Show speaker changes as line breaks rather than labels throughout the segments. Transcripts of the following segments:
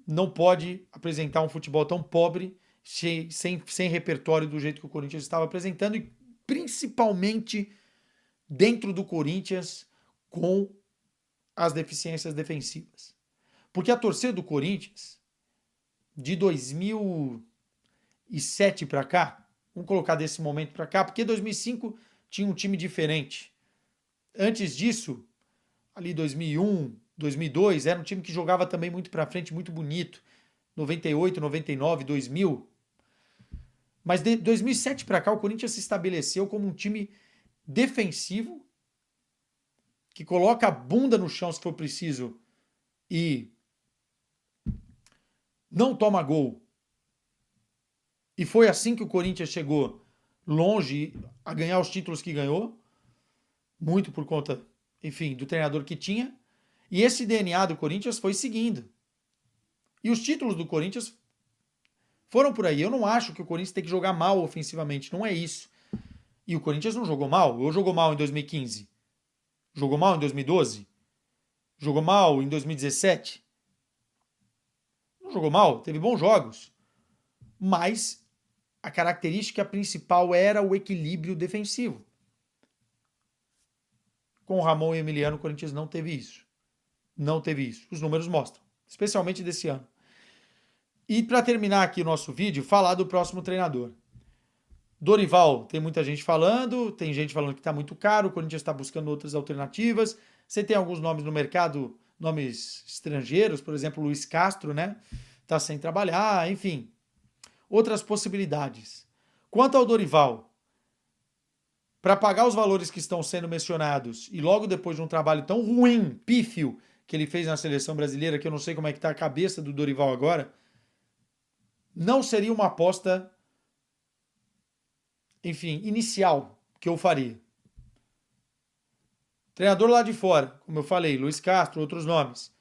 não pode apresentar um futebol tão pobre, sem repertório do jeito que o Corinthians estava apresentando, e principalmente dentro do Corinthians com as deficiências defensivas. Porque a torcida do Corinthians, de 2007 para cá, vamos colocar desse momento para cá, porque 2005 tinha um time diferente. Antes disso, ali 2001, 2002, era um time que jogava também muito para frente, muito bonito. 98, 99, 2000. Mas de 2007 para cá, o Corinthians se estabeleceu como um time defensivo, que coloca a bunda no chão se for preciso e não toma gol. E foi assim que o Corinthians chegou longe a ganhar os títulos que ganhou, muito por conta, enfim, do treinador que tinha. E esse DNA do Corinthians foi seguindo. E os títulos do Corinthians foram por aí. Eu não acho que o Corinthians tem que jogar mal ofensivamente, não é isso. E o Corinthians não jogou mal. Ou jogou mal em 2015? Jogou mal em 2012? Jogou mal em 2017? Não jogou mal, teve bons jogos. Mas a característica principal era o equilíbrio defensivo. Com o Ramon e o Emiliano, o Corinthians não teve isso. Não teve isso. Os números mostram. Especialmente desse ano. E para terminar aqui o nosso vídeo, falar do próximo treinador. Dorival, tem muita gente falando, tem gente falando que está muito caro, o Corinthians está buscando outras alternativas. Você tem alguns nomes no mercado, nomes estrangeiros, por exemplo, Luiz Castro, né? Está sem trabalhar, enfim. Outras possibilidades. Quanto ao Dorival, para pagar os valores que estão sendo mencionados e logo depois de um trabalho tão ruim, pífio, que ele fez na seleção brasileira, que eu não sei como é que está a cabeça do Dorival agora, não seria uma aposta, enfim, inicial que eu faria. Treinador lá de fora, como eu falei, Luiz Castro, outros nomes.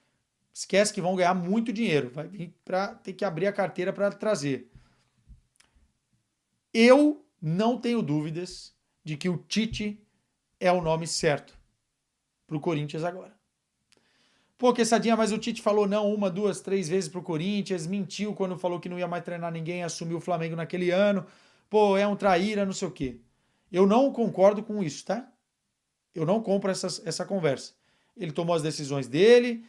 Esquece que vão ganhar muito dinheiro. Vai vir para ter que abrir a carteira para trazer. Eu não tenho dúvidas de que o Tite é o nome certo para o Corinthians agora. Pô, Quessadinha, mas o Tite falou não 1, 2, 3 vezes pro Corinthians, mentiu quando falou que não ia mais treinar ninguém, assumiu o Flamengo naquele ano. Pô, é um traíra, não sei o quê. Eu não concordo com isso, tá? Eu não compro essa conversa. Ele tomou as decisões dele,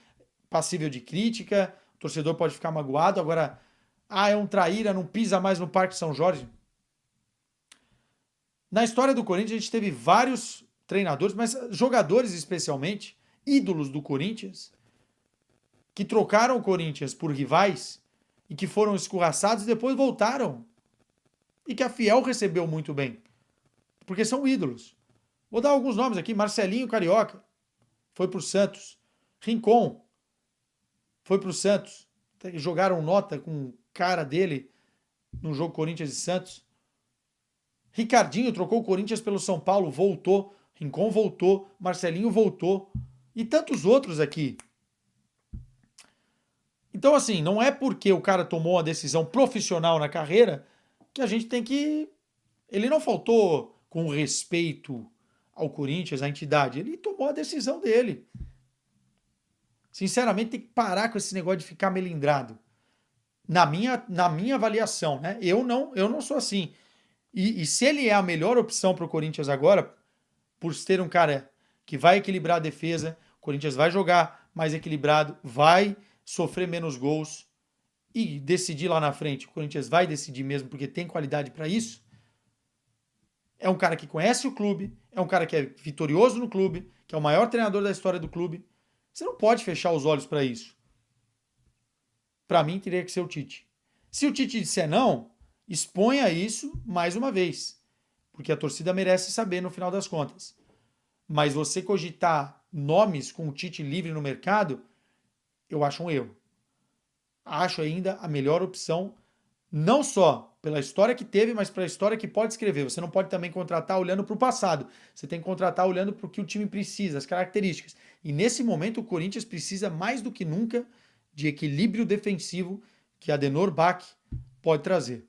passível de crítica, o torcedor pode ficar magoado, agora, é um traíra, não pisa mais no Parque São Jorge. Na história do Corinthians, a gente teve vários treinadores, mas jogadores especialmente, ídolos do Corinthians, que trocaram o Corinthians por rivais e que foram escorraçados e depois voltaram. E que a Fiel recebeu muito bem. Porque são ídolos. Vou dar alguns nomes aqui. Marcelinho Carioca foi pro Santos. Rincon foi pro Santos. Jogaram nota com o cara dele no jogo Corinthians e Santos. Ricardinho trocou o Corinthians pelo São Paulo, voltou. Rincon voltou. Marcelinho voltou. E tantos outros aqui. Então, assim, não é porque o cara tomou uma decisão profissional na carreira que a gente tem que... Ele não faltou com respeito ao Corinthians, à entidade. Ele tomou a decisão dele. Sinceramente, tem que parar com esse negócio de ficar melindrado. Na minha avaliação, né? Eu não sou assim. E se ele é a melhor opção para o Corinthians agora, por ter um cara que vai equilibrar a defesa, o Corinthians vai jogar mais equilibrado, vai sofrer menos gols e decidir lá na frente, o Corinthians vai decidir mesmo porque tem qualidade para isso. É um cara que conhece o clube, é um cara que é vitorioso no clube, que é o maior treinador da história do clube. Você não pode fechar os olhos para isso. Para mim, teria que ser o Tite. Se o Tite disser não, exponha isso mais uma vez, porque a torcida merece saber no final das contas. Mas você cogitar nomes com o Tite livre no mercado, eu acho um erro. Acho ainda a melhor opção, não só pela história que teve, mas pela história que pode escrever. Você não pode também contratar olhando para o passado. Você tem que contratar olhando para o que o time precisa, as características. E nesse momento o Corinthians precisa mais do que nunca de equilíbrio defensivo que Adenor Bach pode trazer.